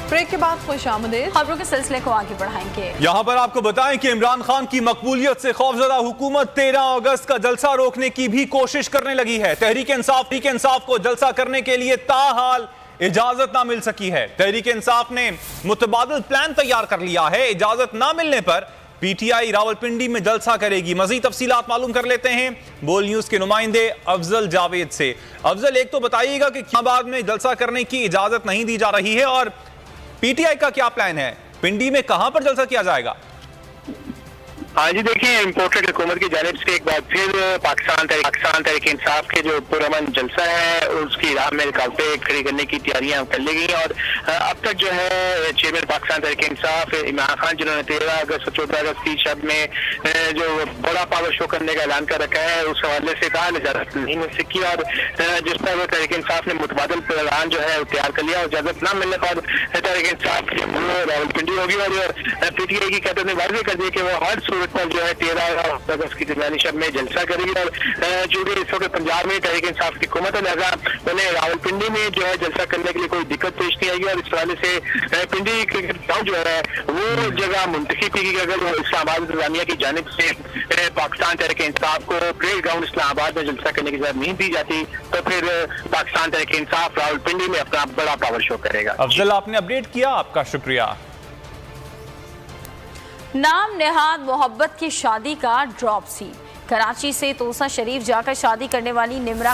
Break के बाद खुशामदीद, खबरों के सिलसिले को आगे बढ़ाएंगे। यहाँ पर आपको बताएं कि इमरान खान की मकबूलियत से खौफजदा हुकूमत 13 अगस्त का जलसा रोकने की भी कोशिश करने लगी है। तहरीक इंसाफ को जलसा करने के लिए ताहाल इजाजत ना मिल सकी है। तहरीक इंसाफ ने मुतबादिल प्लान तैयार कर लिया है। इजाजत ना मिलने पर पीटीआई रावलपिंडी में जलसा करेगी। मजीद तफसीलात मालूम कर लेते हैं बोल न्यूज के नुमाइंदे अफजल जावेद से। अफजल, एक तो बताइएगा कि इस्लामाबाद में जलसा करने की इजाजत नहीं दी जा रही है और पीटीआई का क्या प्लान है? पिंडी में कहां पर जलसा किया जाएगा? हाँ जी, देखिए, इम्पोर्टेड हुकूमत की जानिब से एक बार फिर पाकिस्तान तहरीक इंसाफ के जो पुरअमन जलसा है उसकी राह में रुकावटें खड़ी करने की तैयारियां कर ली गई। और अब तक जो है चेयरमैन पाकिस्तान तहरीक इंसाफ इमरान खान, जिन्होंने 13 अगस्त और 14 अगस्त की शब में जो बड़ा पावर शो करने का ऐलान कर रखा है, उस हवाले से कहा इजाजत नहीं मिल सकी। और जिस पर तहरीक इंसाफ ने मुतबादिल प्लान जो है तैयार कर लिया और इजाजत न मिलने पर तहरीक इंसाफ रावलपिंडी होगी। और पीटीआई की कहते ने वादे कर दिया कि वो हर सूरत पर जो है 13 अगस्त की दरमियानी शब में जलसा करेगी। और चूंकि इस वक्त पंजाब में तहरीक इंसाफ की हुकूमत है, लिहाजा उन्हें रावलपिंडी में जो है जलसा करने के लिए कोई दिक्कत पेश नहीं आएगी। और इस हवाले से पिंडी क्रिकेट ग्राउंड जो है वो जगह मुंतखब की, अगर इस्लामाबाद इंतजामिया की जानिब से पाकिस्तान तहरीक इंसाफ को क्रिकेट ग्राउंड इस्लामाबाद में जलसा करने की इजाजत नहीं दी जाती तो फिर पाकिस्तान तहरीक इंसाफ रावलपिंडी में अपना बड़ा पावर शो करेगा। अफजल, आपने अपडेट किया, आपका शुक्रिया। नाम नेहाद मोहब्बत की शादी का ड्रॉप सी। कराची से तोसा शरीफ जाकर शादी करने वाली निमरा